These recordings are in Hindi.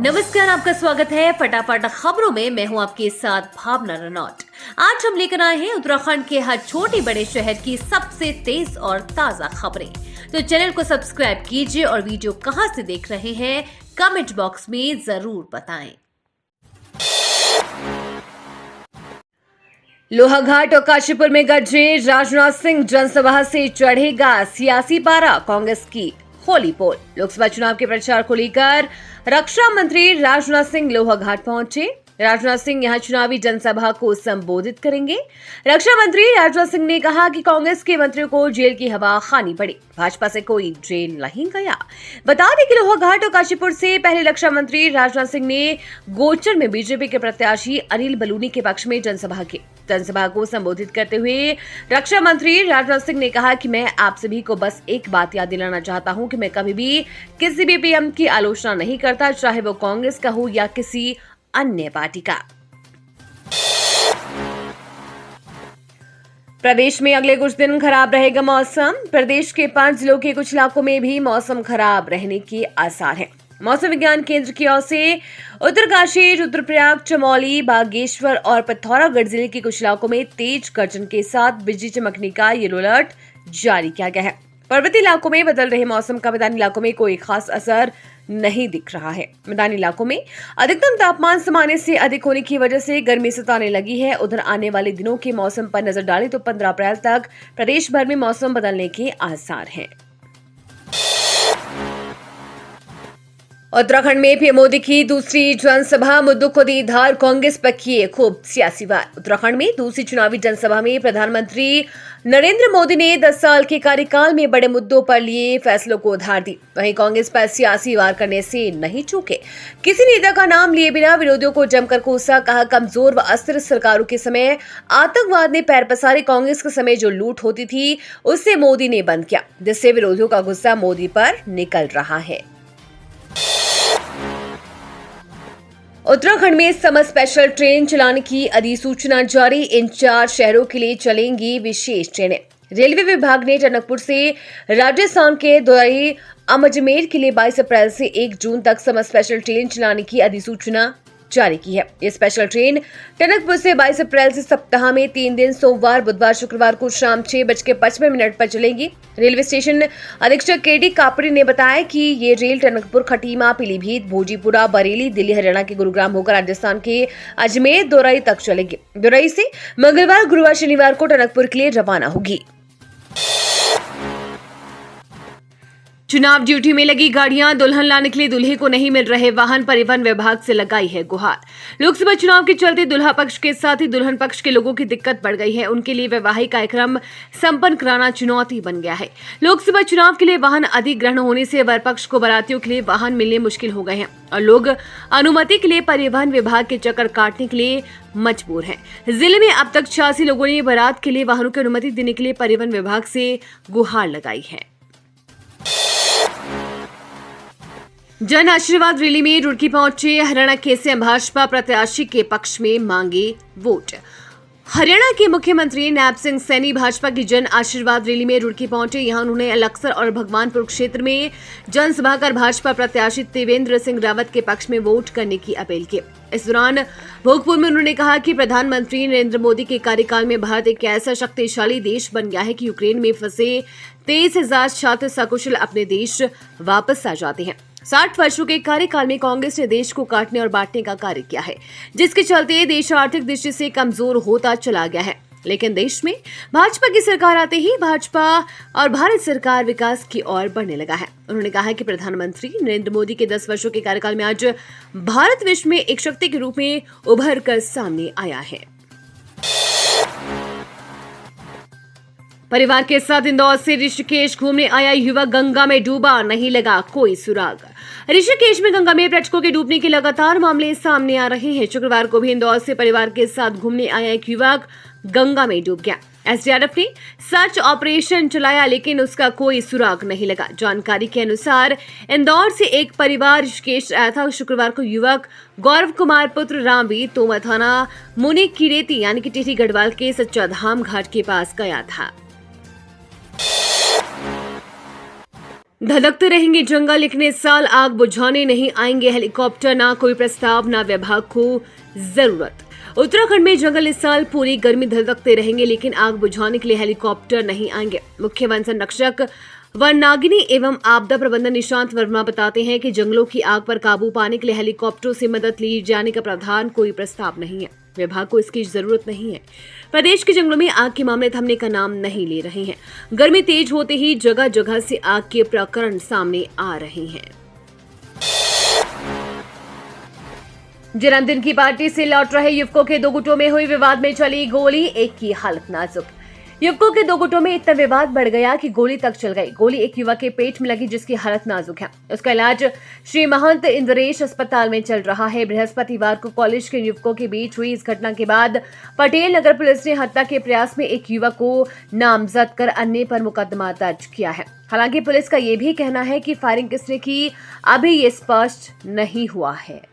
नमस्कार, आपका स्वागत है फटाफट खबरों में। मैं हूं आपके साथ भावना रनौत। आज हम लेकर आए हैं उत्तराखंड के हर छोटे बड़े शहर की सबसे तेज और ताजा खबरें। तो चैनल को सब्सक्राइब कीजिए और वीडियो कहां से देख रहे हैं कमेंट बॉक्स में जरूर बताएं। लोहाघाट और काशीपुर में गरजे राजनाथ सिंह, जनसभा से चढ़ेगा सियासी पारा, कांग्रेस की होली पोल। लोकसभा चुनाव के प्रचार को लेकर रक्षा मंत्री राजनाथ सिंह लोहाघाट पहुंचे। राजनाथ सिंह यहां चुनावी जनसभा को संबोधित करेंगे। रक्षा मंत्री राजनाथ सिंह ने कहा कि कांग्रेस के मंत्रियों को जेल की हवा खानी पड़ी, भाजपा से कोई जेल नहीं गया। बता दें कि लोहाघाट और काशीपुर से पहले रक्षा मंत्री राजनाथ सिंह ने गोचर में बीजेपी के प्रत्याशी अनिल बलूनी के पक्ष में जनसभा की। जनसभा को संबोधित करते हुए रक्षा मंत्री राजनाथ सिंह ने कहा कि मैं आप सभी को बस एक बात याद दिलाना चाहता हूं कि मैं कभी भी किसी भी पीएम की आलोचना नहीं करता, चाहे वो कांग्रेस का हो या किसी अन्य पार्टी का। प्रदेश में अगले कुछ दिन खराब रहेगा मौसम। प्रदेश के 5 जिलों के कुछ इलाकों में भी मौसम खराब रहने के आसार हैं। मौसम विज्ञान केंद्र की ओर से उत्तरकाशी, रुद्रप्रयाग, चमोली, बागेश्वर और पिथौरागढ़ जिले के कुछ इलाकों में तेज गर्जन के साथ बिजली चमकने का येलो अलर्ट जारी किया गया है। पर्वतीय इलाकों में बदल रहे मौसम का मैदानी इलाकों में कोई खास असर नहीं दिख रहा है। मैदानी इलाकों में अधिकतम तापमान सामान्य से अधिक होने की वजह से गर्मी सताने लगी है। उधर आने वाले दिनों के मौसम पर नजर डालें तो 15 अप्रैल तक प्रदेश भर में मौसम बदलने के आसार हैं। उत्तराखंड में पीएम मोदी की दूसरी जनसभा, मुद्दों को दी धार, कांग्रेस पर किए खूब सियासी वार। उत्तराखंड में दूसरी चुनावी जनसभा में प्रधानमंत्री नरेंद्र मोदी ने 10 साल के कार्यकाल में बड़े मुद्दों पर लिए फैसलों को धार दी। वहीं कांग्रेस पर सियासी वार करने से नहीं चूके। किसी नेता का नाम लिए बिना विरोधियों को जमकर कोसा, कहा कमजोर व अस्थिर सरकारों के समय आतंकवाद ने पैर पसारे, कांग्रेस के समय जो लूट होती थी उससे मोदी ने बंद किया, जिससे विरोधियों का गुस्सा मोदी पर निकल रहा है। उत्तराखंड में समर स्पेशल ट्रेन चलाने की अधिसूचना जारी। इन 4 शहरों के लिए चलेंगी विशेष ट्रेनें। रेलवे विभाग ने टनकपुर से राजस्थान के दौराई अजमेर के लिए 22 अप्रैल से 1 जून तक समर स्पेशल ट्रेन चलाने की अधिसूचना जारी की है। ये स्पेशल ट्रेन टनकपुर से 22 अप्रैल से सप्ताह में 3 दिन सोमवार, बुधवार, शुक्रवार को शाम 6:55 पर चलेगी। रेलवे स्टेशन अधीक्षक केडी कापड़ी ने बताया कि ये रेल टनकपुर, खटीमा, पीलीभीत, भोजीपुरा, बरेली, दिल्ली, हरियाणा के गुरुग्राम होकर राजस्थान के अजमेर, दौराई तक चलेगी। दौराई से मंगलवार, गुरुवार, शनिवार को टनकपुर के लिए रवाना होगी। चुनाव ड्यूटी में लगी गाड़ियां, दुल्हन लाने के लिए दूल्हे को नहीं मिल रहे वाहन, परिवहन विभाग से लगाई है गुहार। लोकसभा चुनाव के चलते दुल्हा पक्ष के साथ ही दुल्हन पक्ष के लोगों की दिक्कत बढ़ गई है। उनके लिए वैवाहिक कार्यक्रम संपन्न कराना चुनौती बन गया है। लोकसभा चुनाव के लिए वाहन अधिग्रहण होने से वर पक्ष को बारातियों के लिए वाहन मिलने मुश्किल हो गए हैं और लोग अनुमति के लिए परिवहन विभाग के चक्कर काटने के लिए मजबूर हैं। जिले में अब तक 86 लोगों ने बारात के लिए वाहनों की अनुमति देने के लिए परिवहन विभाग से गुहार लगाई है। जन आशीर्वाद रैली में रुड़की पहुंचे हरियाणा के सीएम, भाजपा प्रत्याशी के पक्ष में मांगे वोट। हरियाणा के मुख्यमंत्री नायब सिंह सैनी भाजपा की जन आशीर्वाद रैली में रुड़की पहुंचे। यहां उन्होंने अलकसर और भगवानपुर क्षेत्र में जनसभा कर भाजपा प्रत्याशी त्रिवेंद्र सिंह रावत के पक्ष में वोट करने की अपील की। इस दौरान भोगपुर में उन्होंने कहा कि प्रधानमंत्री नरेंद्र मोदी के कार्यकाल में भारत एक ऐसा शक्तिशाली देश बन गया है कि यूक्रेन में फंसे 23,000 छात्र सकुशल अपने देश वापस आ जाते हैं। 60 वर्षों के कार्यकाल में कांग्रेस ने देश को काटने और बांटने का कार्य किया है, जिसके चलते देश आर्थिक दृष्टि से कमजोर होता चला गया है। लेकिन देश में भाजपा की सरकार आते ही भाजपा और भारत सरकार विकास की ओर बढ़ने लगा है। उन्होंने कहा कि प्रधानमंत्री नरेंद्र मोदी के 10 वर्षों के कार्यकाल में आज भारत विश्व में एक शक्ति के रूप में उभर कर सामने आया है। परिवार के साथ इंदौर से ऋषिकेश घूमने आया युवक गंगा में डूबा, नहीं लगा कोई सुराग। ऋषिकेश में गंगा में पर्यटकों के डूबने के लगातार मामले सामने आ रहे हैं। शुक्रवार को भी इंदौर से परिवार के साथ घूमने आया एक युवक गंगा में डूब गया। एसडीआरएफ ने सर्च ऑपरेशन चलाया, लेकिन उसका कोई सुराग नहीं लगा। जानकारी के अनुसार इंदौर से एक परिवार ऋषिकेश आया था। शुक्रवार को युवक गौरव कुमार पुत्र रामवीर तोमर थाना मुनि किरेती यानी कि टिहरी गढ़वाल के सच्चा धाम घाट के पास गया था। धधकते रहेंगे जंगल, लेकिन इस साल आग बुझाने नहीं आएंगे हेलीकॉप्टर। ना कोई प्रस्ताव, ना विभाग को जरूरत। उत्तराखंड में जंगल इस साल पूरी गर्मी धधकते रहेंगे, लेकिन आग बुझाने के लिए हेलीकॉप्टर नहीं आएंगे। मुख्य वन संरक्षक वन नागिनी एवं आपदा प्रबंधन निशांत वर्मा बताते हैं कि जंगलों की आग पर काबू पाने के लिए हेलीकॉप्टरों से मदद ली जाने का प्रावधान कोई प्रस्ताव नहीं है। विभाग को इसकी जरूरत नहीं है। प्रदेश के जंगलों में आग के मामले थमने का नाम नहीं ले रहे हैं। गर्मी तेज होते ही जगह जगह से आग के प्रकरण सामने आ रहे हैं। जन्मदिन की पार्टी से लौट रहे युवकों के दो गुटों में हुई विवाद में चली गोली, एक की हालत नाजुक। युवकों के दो गुटों में इतना विवाद बढ़ गया कि गोली तक चल गई। गोली एक युवक के पेट में लगी, जिसकी हालत नाजुक है। उसका इलाज श्री महंत इंद्रेश अस्पताल में चल रहा है। बृहस्पतिवार को कॉलेज के युवकों के बीच हुई इस घटना के बाद पटेल नगर पुलिस ने हत्या के प्रयास में एक युवक को नामजद कर अन्य पर मुकदमा दर्ज किया है। हालांकि पुलिस का यह भी कहना है कि फायरिंग किसने की, अभी ये स्पष्ट नहीं हुआ है।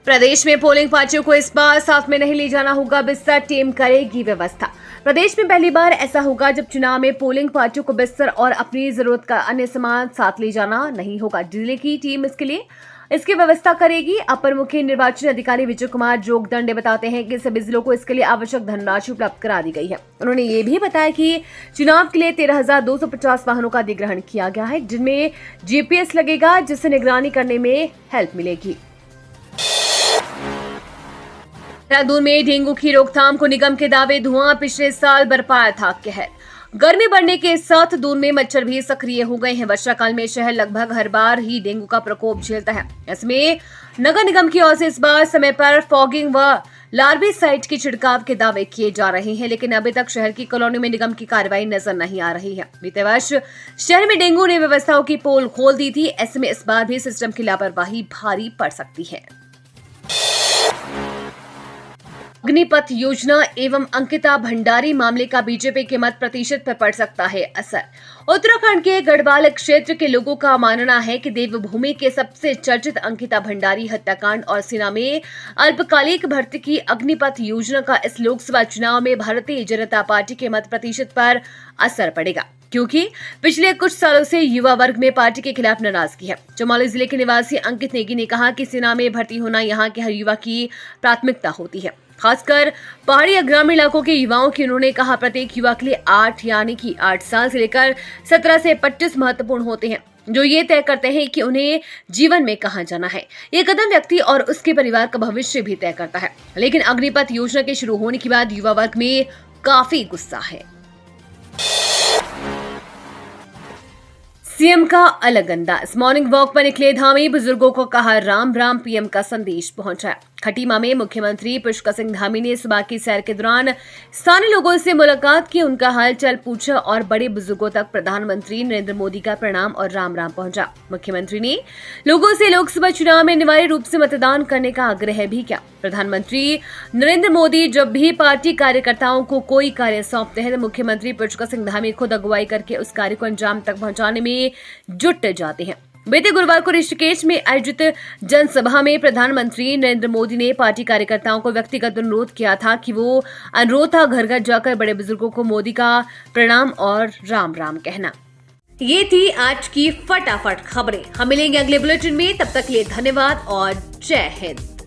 प्रदेश में पोलिंग पार्टियों को इस बार साथ में नहीं ले जाना होगा, बिस्तर टीम करेगी व्यवस्था। प्रदेश में पहली बार ऐसा होगा जब चुनाव में पोलिंग पार्टियों को बिस्तर और अपनी जरूरत का अन्य सामान साथ ले जाना नहीं होगा। जिले की टीम इसकी व्यवस्था करेगी। अपर मुख्य निर्वाचन अधिकारी विजय कुमार जोगदंडे बताते हैं कि सभी जिलों को इसके लिए आवश्यक धनराशि उपलब्ध करा दी गई है। उन्होंने ये भी बताया कि चुनाव के लिए 13,250 वाहनों का अधिग्रहण किया गया है, जिनमें जीपीएस लगेगा, जिससे निगरानी करने में हेल्प मिलेगी। देहरादून में डेंगू की रोकथाम को निगम के दावे, धुआं पिछले साल बरपाया था कहर। गर्मी बढ़ने के साथ दून में मच्छर भी सक्रिय हो गए हैं। वर्षाकाल में शहर लगभग हर बार ही डेंगू का प्रकोप झेलता है। इसमें नगर निगम की ओर से इस बार समय पर फॉगिंग व लार्विसाइड के छिड़काव के दावे किए जा रहे हैं, लेकिन अभी तक शहर की कॉलोनी में निगम की कार्रवाई नजर नहीं आ रही है। बीते वर्ष शहर में डेंगू ने व्यवस्थाओं की पोल खोल दी थी। ऐसे में इस बार भी सिस्टम की लापरवाही भारी पड़ सकती है। अग्निपथ योजना एवं अंकिता भंडारी मामले का बीजेपी के मत प्रतिशत पर पड़ सकता है असर। उत्तराखंड के गढ़वाल क्षेत्र के लोगों का मानना है कि देवभूमि के सबसे चर्चित अंकिता भंडारी हत्याकांड और सेना में अल्पकालिक भर्ती की अग्निपथ योजना का इस लोकसभा चुनाव में भारतीय जनता पार्टी के मत प्रतिशत पर असर पड़ेगा, क्योंकि पिछले कुछ सालों से युवा वर्ग में पार्टी के खिलाफ नाराजगी है। चमोली जिले के निवासी अंकित नेगी ने कहा कि सेना में भर्ती होना यहाँ के हर युवा की प्राथमिकता होती है, खासकर पहाड़ी या ग्रामीण इलाकों के युवाओं की। उन्होंने कहा प्रत्येक युवा के लिए 8 साल से लेकर 17 से 25 महत्वपूर्ण होते हैं, जो ये तय करते हैं कि उन्हें जीवन में कहां जाना है। ये कदम व्यक्ति और उसके परिवार का भविष्य भी तय करता है। लेकिन अग्निपथ योजना के शुरू होने के बाद युवा वर्ग में काफी गुस्सा है। सीएम का अलग अंदाज, मॉर्निंग वॉक पर निकले धामी, बुजुर्गों को कहा राम राम, पीएम का संदेश पहुंचा। खटीमा में मुख्यमंत्री पुष्कर सिंह धामी ने सुबह की सैर के दौरान स्थानीय लोगों से मुलाकात की, उनका हालचाल पूछा और बड़े बुजुर्गों तक प्रधानमंत्री नरेंद्र मोदी का प्रणाम और राम राम पहुंचा। मुख्यमंत्री ने लोगों से लोकसभा चुनाव में अनिवार्य रूप से मतदान करने का आग्रह भी किया। प्रधानमंत्री नरेंद्र मोदी जब भी पार्टी कार्यकर्ताओं को कोई कार्य सौंपते हैं तो मुख्यमंत्री पुष्कर सिंह धामी खुद अगुवाई करके उस कार्य को अंजाम तक पहुंचाने में जुट जाते हैं। बीते गुरुवार को ऋषिकेश में आयोजित जनसभा में प्रधानमंत्री नरेंद्र मोदी ने पार्टी कार्यकर्ताओं को व्यक्तिगत अनुरोध किया था कि वो अनुरोध था घर घर जाकर बड़े बुजुर्गों को मोदी का प्रणाम और राम राम कहना। ये थी आज की फटाफट खबरें। हम मिलेंगे अगले बुलेटिन में, तब तक के लिए धन्यवाद और जय हिंद।